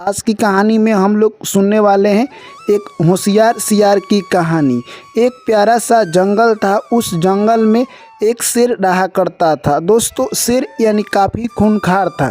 आज की कहानी में हम लोग सुनने वाले हैं एक होशियार सियार की कहानी। एक प्यारा सा जंगल था। उस जंगल में एक शेर रहा करता था। दोस्तों, शेर यानी काफ़ी खूंखार था।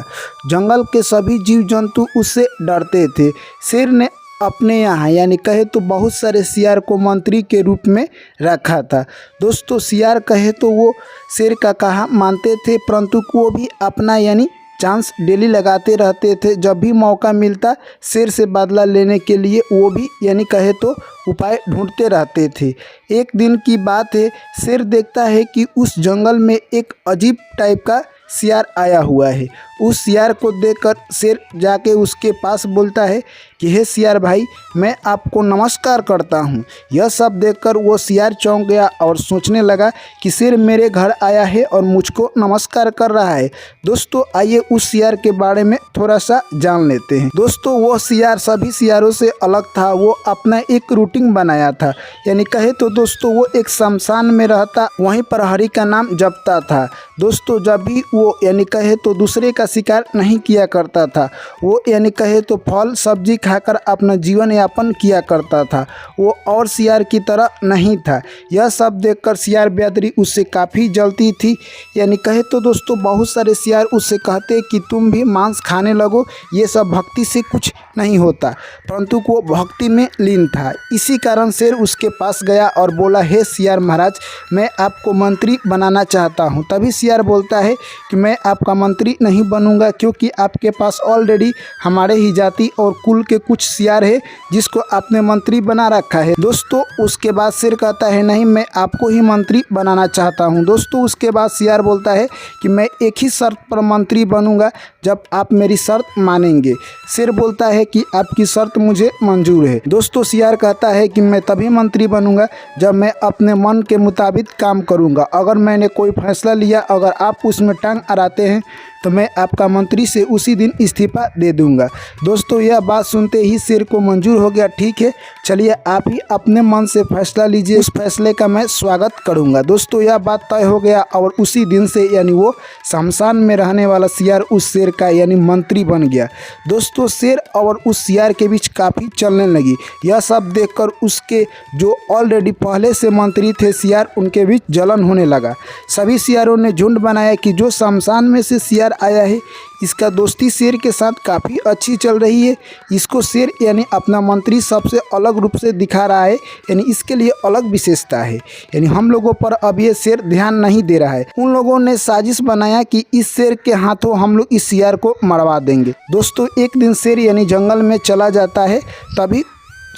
जंगल के सभी जीव जंतु उससे डरते थे। शेर ने अपने यहाँ यानी कहे तो बहुत सारे सियार को मंत्री के रूप में रखा था। दोस्तों, सियार कहे तो वो शेर का कहा मानते थे, परंतु वो भी अपना यानी चांस डेली लगाते रहते थे। जब भी मौका मिलता शेर से बदला लेने के लिए वो भी यानी कहे तो उपाय ढूंढते रहते थे। एक दिन की बात है, शेर देखता है कि उस जंगल में एक अजीब टाइप का सियार आया हुआ है। उस सियार को देखकर शेर जाके उसके पास बोलता है कि हे सियार भाई, मैं आपको नमस्कार करता हूँ। यह सब देखकर वो सियार चौंक गया और सोचने लगा कि शेर मेरे घर आया है और मुझको नमस्कार कर रहा है। दोस्तों, आइए उस सियार के बारे में थोड़ा सा जान लेते हैं। दोस्तों, वो सियार सभी सियारों से अलग था। वो अपना एक रूटीन बनाया था, यानी कहे तो दोस्तों वो एक शमशान में रहता, वहीं पर हरि का नाम जपता था। दोस्तों, जब भी वो यानी कहे तो दूसरे का शिकार नहीं किया करता था। वो यानी कहे तो फल सब्जी खाकर अपना जीवन यापन किया करता था। वो और सियार की तरह नहीं था। यह सब देखकर सियार बिरादरी उससे काफ़ी जलती थी। यानी कहे तो दोस्तों बहुत सारे सियार उससे कहते कि तुम भी मांस खाने लगो, ये सब भक्ति से कुछ नहीं होता, परंतु वो भक्ति में लीन था। इसी कारण शेर उसके पास गया और बोला, हे सियार महाराज, मैं आपको मंत्री बनाना चाहता हूँ। तभी सियार बोलता है कि मैं आपका मंत्री नहीं बनूंगा, क्योंकि आपके पास ऑलरेडी हमारे ही जाति और कुल के कुछ सियार है जिसको आपने मंत्री बना रखा है। दोस्तों, उसके बाद शेर कहता है नहीं, मैं आपको ही मंत्री बनाना चाहता हूँ। दोस्तों, उसके बाद सियार बोलता है कि मैं एक ही शर्त पर मंत्री बनूंगा, जब आप मेरी शर्त मानेंगे। शेर बोलता है कि आपकी शर्त मुझे मंजूर है। दोस्तों, सियार कहता है कि मैं तभी मंत्री बनूंगा जब मैं अपने मन के मुताबिक काम करूंगा। अगर मैंने कोई फैसला लिया, अगर आप उसमें टांग अड़ाते हैं तो मैं आपका मंत्री से उसी दिन इस्तीफा दे दूंगा। दोस्तों, यह बात सुनते ही शेर को मंजूर हो गया। ठीक है, चलिए आप ही अपने मन से फैसला लीजिए, उस फैसले का मैं स्वागत करूंगा। दोस्तों, यह बात तय हो गया और उसी दिन से यानी वो शमशान में रहने वाला सियार उस शेर का यानी मंत्री बन गया। दोस्तों, शेर और उस सियार के बीच काफ़ी चलने लगी। यह सब देखकर उसके जो ऑलरेडी पहले से मंत्री थे सियार, उनके बीच जलन होने लगा। सभी सियारों ने झुंड बनाया कि जो शमशान में से सियार आया है, इसका दोस्ती शेर के साथ काफ़ी अच्छी चल रही है। इसको शेर यानी अपना मंत्री सबसे अलग रूप से दिखा रहा है, यानी इसके लिए अलग विशेषता है। यानी हम लोगों पर अब ये शेर ध्यान नहीं दे रहा है। उन लोगों ने साजिश बनाया कि इस शेर के हाथों हम लोग इस सियार को मरवा देंगे। दोस्तों, एक दिन शेर यानी जंगल में चला जाता है। तभी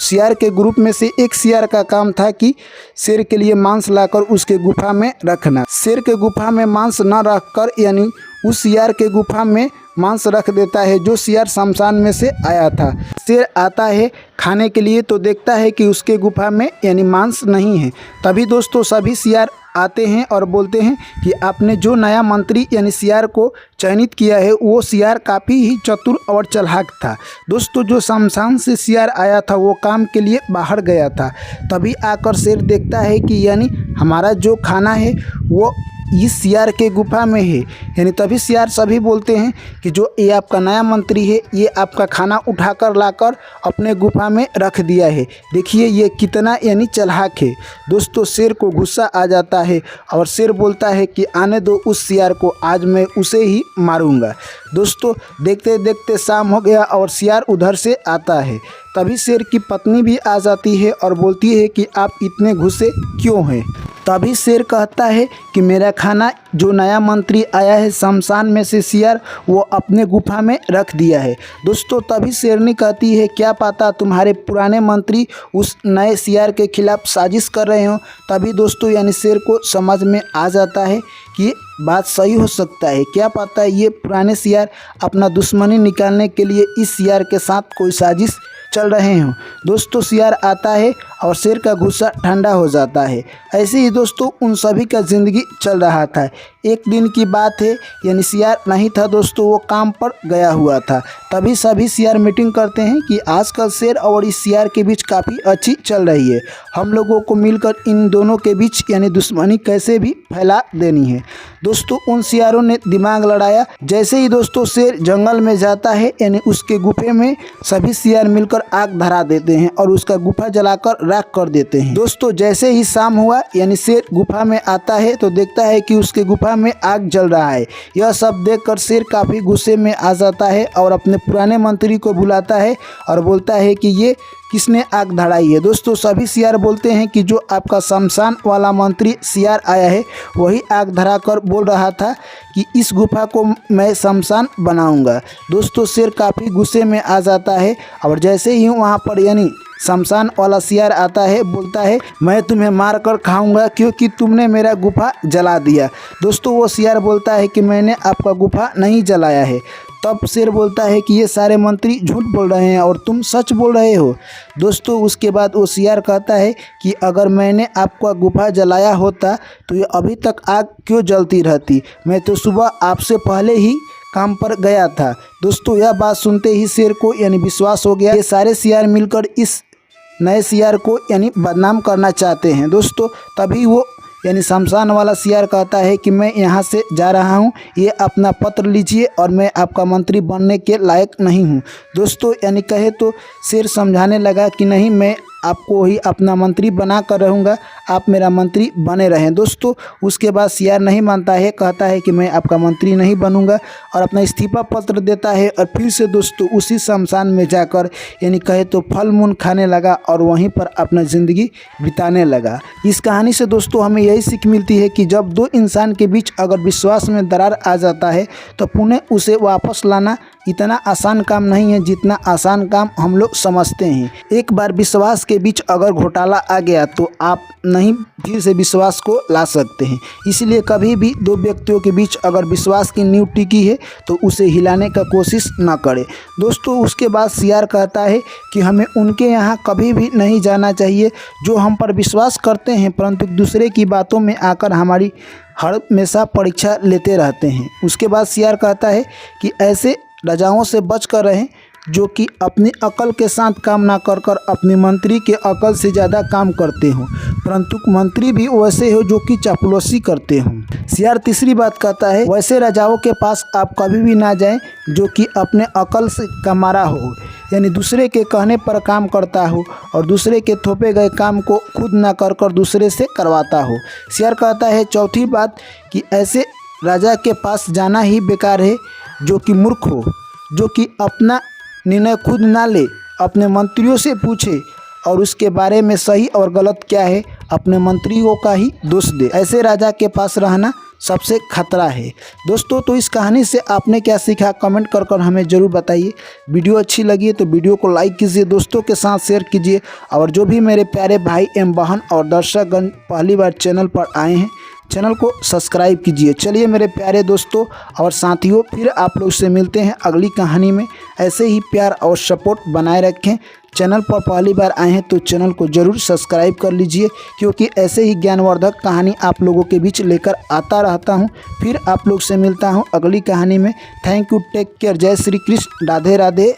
सियार के ग्रुप में से एक सियार का काम था कि शेर के लिए मांस लाकर उसके गुफा में रखना। शेर के गुफा में मांस न रखकर यानी उस सियार के गुफा में मांस रख देता है जो सियार शमशान में से आया था। शेर आता है खाने के लिए तो देखता है कि उसके गुफा में यानी मांस नहीं है। तभी दोस्तों सभी सियार आते हैं और बोलते हैं कि आपने जो नया मंत्री यानी सियार को चयनित किया है वो सियार काफ़ी ही चतुर और चालाक था। दोस्तों, जो शमशान से सियार आया था वो काम के लिए बाहर गया था। तभी आकर शेर देखता है कि यानी हमारा जो खाना है वो इस सियार के गुफा में है। यानी तभी सियार सभी बोलते हैं कि जो ये आपका नया मंत्री है, ये आपका खाना उठाकर लाकर अपने गुफा में रख दिया है। देखिए ये कितना यानी चालाक है। दोस्तों, शेर को गुस्सा आ जाता है और शेर बोलता है कि आने दो उस सियार को, आज मैं उसे ही मारूंगा। दोस्तों, देखते देखते शाम हो गया और सियार उधर से आता है। तभी शेर की पत्नी भी आ जाती है और बोलती है कि आप इतने गुस्से क्यों हैं। तभी शेर कहता है कि मेरा खाना जो नया मंत्री आया है शमशान में से सियार, वो अपने गुफा में रख दिया है। दोस्तों, तभी शेरनी कहती है क्या पता तुम्हारे पुराने मंत्री उस नए सियार के खिलाफ साजिश कर रहे हो। तभी दोस्तों यानी शेर को समझ में आ जाता है कि बात सही हो सकता है। क्या पता ये पुराने सियार अपना दुश्मनी निकालने के लिए इस सियार के साथ कोई साजिश चल रहे हों। दोस्तों, सियार आता है और शेर का गुस्सा ठंडा हो जाता है। ऐसे ही दोस्तों उन सभी का ज़िंदगी चल रहा था। एक दिन की बात है, यानी सियार नहीं था दोस्तों, वो काम पर गया हुआ था। तभी सभी सियार मीटिंग करते हैं कि आजकल शेर और इस सियार के बीच काफ़ी अच्छी चल रही है, हम लोगों को मिलकर इन दोनों के बीच यानी दुश्मनी कैसे भी फैला देनी है। दोस्तों उन सियारों ने दिमाग लड़ाया। जैसे ही दोस्तों शेर जंगल में जाता है, यानी उसके गुफे में सभी सियार मिलकर आग धरा देते हैं और उसका गुफा जलाकर राख कर देते हैं। दोस्तों जैसे ही शाम हुआ, यानी शेर गुफा में आता है तो देखता है कि उसके गुफा में आग जल रहा है। यह सब देखकर शेर काफ़ी गुस्से में आ जाता है और अपने पुराने मंत्री को बुलाता है और बोलता है कि ये किसने आग धराई है। दोस्तों सभी सियार बोलते हैं कि जो आपका शमशान वाला मंत्री सियार आया है वही आग धरा कर बोल रहा था कि इस गुफा को मैं शमशान बनाऊंगा। दोस्तों शेर काफ़ी गुस्से में आ जाता है और जैसे ही वहाँ पर यानी शमशान वाला सियार आता है, बोलता है मैं तुम्हें मार कर खाऊंगा क्योंकि तुमने मेरा गुफा जला दिया। दोस्तों वो सियार बोलता है कि मैंने आपका गुफा नहीं जलाया है। तब शेर बोलता है कि ये सारे मंत्री झूठ बोल रहे हैं और तुम सच बोल रहे हो। दोस्तों उसके बाद वो सियार कहता है कि अगर मैंने आपका गुफा जलाया होता तो ये अभी तक आग क्यों जलती रहती, मैं तो सुबह आपसे पहले ही काम पर गया था। दोस्तों यह बात सुनते ही शेर को यानी विश्वास हो गया। ये सारे सियार मिलकर इस नए सियार को यानी बदनाम करना चाहते हैं। दोस्तों तभी वो यानी शमशान वाला सियार कहता है कि मैं यहाँ से जा रहा हूँ, ये अपना पत्र लीजिए और मैं आपका मंत्री बनने के लायक नहीं हूँ। दोस्तों यानी कहे तो शेर समझाने लगा कि नहीं, मैं आपको ही अपना मंत्री बना कर रहूँगा, आप मेरा मंत्री बने रहें। दोस्तों उसके बाद सियार नहीं मानता है, कहता है कि मैं आपका मंत्री नहीं बनूंगा और अपना इस्तीफा पत्र देता है और फिर से दोस्तों उसी शमशान में जाकर यानी कहे तो फल मूल खाने लगा और वहीं पर अपना ज़िंदगी बिताने लगा। इस कहानी से दोस्तों हमें यही सीख मिलती है कि जब दो इंसान के बीच अगर विश्वास में दरार आ जाता है तो पुनः उसे वापस लाना इतना आसान काम नहीं है जितना आसान काम हम लोग समझते हैं। एक बार विश्वास के बीच अगर घोटाला आ गया तो आप नहीं फिर से विश्वास को ला सकते हैं। इसलिए कभी भी दो व्यक्तियों के बीच अगर विश्वास की नींव टिकी है तो उसे हिलाने का कोशिश ना करें। दोस्तों उसके बाद सियार कहता है कि हमें उनके यहाँ कभी भी नहीं जाना चाहिए जो हम पर विश्वास करते हैं परंतु दूसरे की बातों में आकर हमारी हर हमेशा परीक्षा लेते रहते हैं। उसके बाद सियार कहता है कि ऐसे राजाओं से बच कर रहें जो कि अपनी अकल के साथ काम ना कर कर अपने मंत्री के अकल से ज़्यादा काम करते हों, परंतु मंत्री भी वैसे हो जो कि चापलूसी करते हों। सियार तीसरी बात कहता है वैसे राजाओं के पास आप कभी भी ना जाएं जो कि अपने अकल से कमारा हो, यानी दूसरे के कहने पर काम करता हो और दूसरे के थोपे गए काम को खुद ना कर कर दूसरे से करवाता हो। सियार कहता है चौथी बात कि ऐसे राजा के पास जाना ही बेकार है जो कि मूर्ख हो, जो कि अपना निर्णय खुद ना ले, अपने मंत्रियों से पूछे और उसके बारे में सही और गलत क्या है अपने मंत्रियों का ही दोष दे। ऐसे राजा के पास रहना सबसे खतरा है। दोस्तों तो इस कहानी से आपने क्या सीखा कमेंट कर कर हमें ज़रूर बताइए। वीडियो अच्छी लगी है तो वीडियो को लाइक कीजिए, दोस्तों के साथ शेयर कीजिए और जो भी मेरे प्यारे भाई एवं बहन और दर्शकगण पहली बार चैनल पर आए हैं चैनल को सब्सक्राइब कीजिए। चलिए मेरे प्यारे दोस्तों और साथियों फिर आप लोग से मिलते हैं अगली कहानी में। ऐसे ही प्यार और सपोर्ट बनाए रखें। चैनल पर पहली बार आए हैं तो चैनल को ज़रूर सब्सक्राइब कर लीजिए क्योंकि ऐसे ही ज्ञानवर्धक कहानी आप लोगों के बीच लेकर आता रहता हूं। फिर आप लोग से मिलता हूं अगली कहानी में। थैंक यू, टेक केयर, जय श्री कृष्ण, राधे राधे।